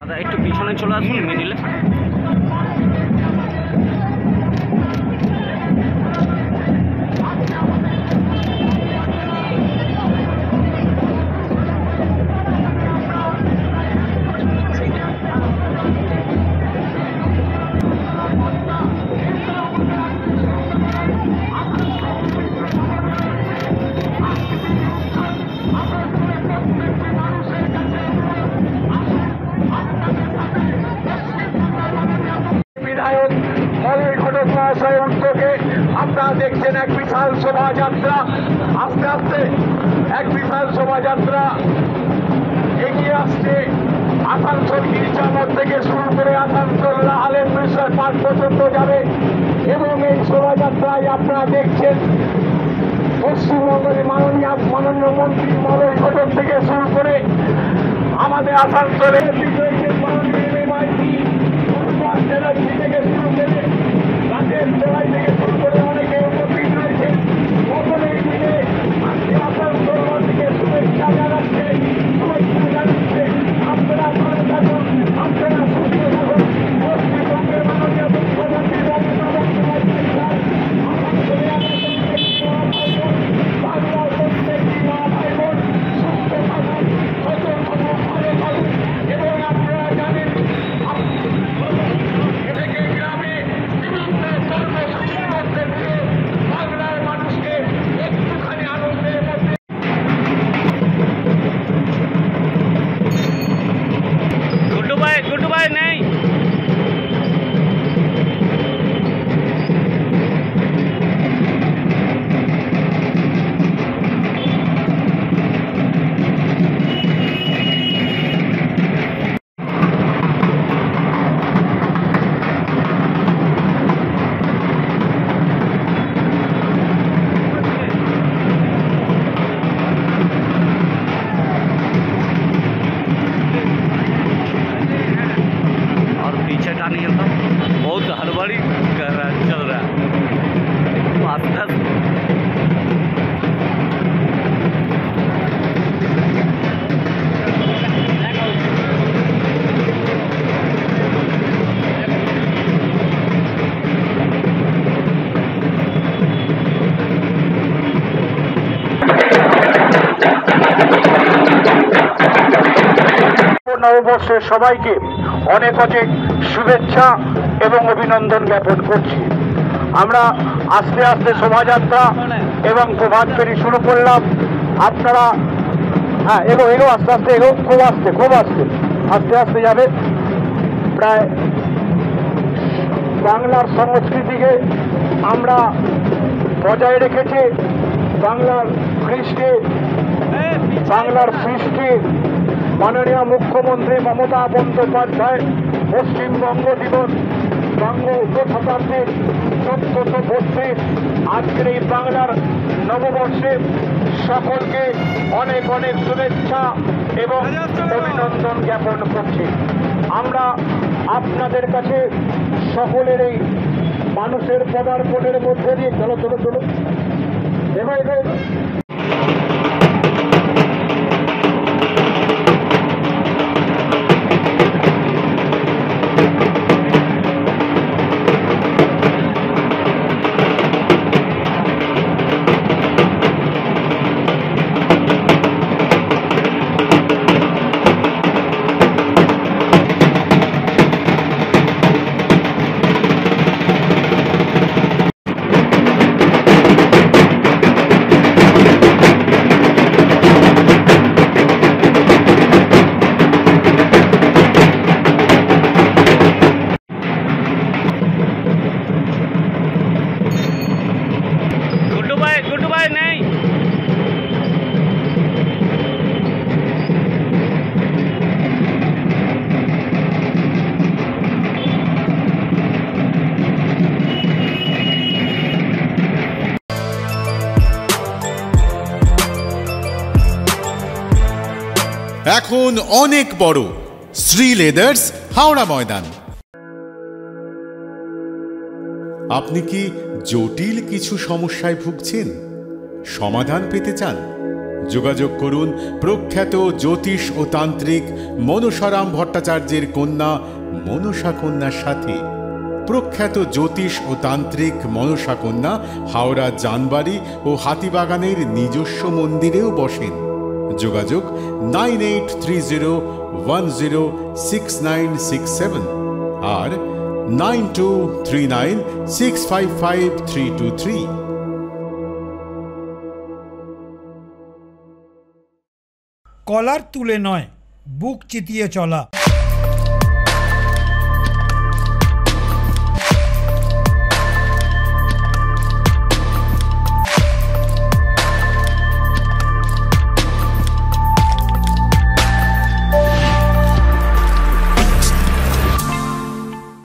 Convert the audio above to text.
দাদা একটু পিছনে চলে আসুন মিডিলে। আপনারা দেখছেন এক বিশাল শোভাযাত্রা, আস্তে আস্তে এক বিশাল শোভাযাত্রা এগিয়ে আসছে। আসানসোল গিরিজা মোড় থেকে শুরু করে আসানসোল আলেম বিশ্বের পার্ক পর্যন্ত যাবে এবং এই শোভাযাত্রায় আপনারা দেখছেন পশ্চিমবঙ্গের মাননীয় মন্ত্রী মলয় ঘটক থেকে শুরু করে আমাদের আসানসোলের থেকে শুরু করে রাজ্যের জেলায় থেকে শুরু করে অনেকে উপস্থিত রয়েছে। সকলেই মিলে আসানসোল থেকে শুভেচ্ছা জানাচ্ছে আপনারা ভালো থাকুন, আপনারা সুস্থ থাকুন। পশ্চিমবঙ্গের মাননীয় মুখ্যমন্ত্রী বাংলার প্রত্যেকটি মা ভাই বোন সুস্থ থাকুন, সচল থাকুন, ভালো থাকুন। এবং আপনারা জানেন গ্রামে বিভিন্ন কর্মসূচির মধ্যে দিয়ে বাংলার মানুষকে একটুখানি আনন্দের মধ্যে গুড্ডু ভাই নেই। बहुत हड़बड़ी कर रहा चल रहा आस्ते आस्ते। নববর্ষের সবাইকে অনেক অনেক শুভেচ্ছা এবং অভিনন্দন জ্ঞাপন করছি। আমরা আস্তে আস্তে শোভাযাত্রা এবং প্রভাত ফেরি শুরু করলাম। আপনারা এগো আস্তে আস্তে এগো, খুব আস্তে আস্তে যাবে। প্রায় বাংলার সংস্কৃতিকে আমরা বজায় রেখেছি, বাংলার সৃষ্টি মাননীয় মুখ্যমন্ত্রী মমতা বন্দ্যোপাধ্যায় পশ্চিমবঙ্গ দিবস বঙ্গ উপশতাব্দীর 1432 আজকের এই বাংলার নববর্ষে সকলকে অনেক অনেক শুভেচ্ছা এবং অভিনন্দন জ্ঞাপন করছি। আমরা আপনাদের কাছে সকলের এই মানুষের পদার্পণের মধ্যে দিয়ে চলো এবার गुड्डू भाई नहीं। এখন অনেক বড় শ্রী লেদার্স হাওড়া ময়দান। আপনি কি জটিল কিছু সমস্যায় ভুগছেন, সমাধান পেতে চান? যোগাযোগ করুন প্রখ্যাত জ্যোতিষ ও তান্ত্রিক মনসারাম ভট্টাচার্যের কন্যা মনসা কন্যার সাথে। প্রখ্যাত জ্যোতিষ ও তান্ত্রিক মনসা কন্যা হাওড়া জানবাড়ি ও হাতিবাগানের নিজস্ব মন্দিরেও বসেন। যোগাযোগ 9830106967 আর 9239655323। কলার তুলে নয়, বুক চিতিয়ে চলা।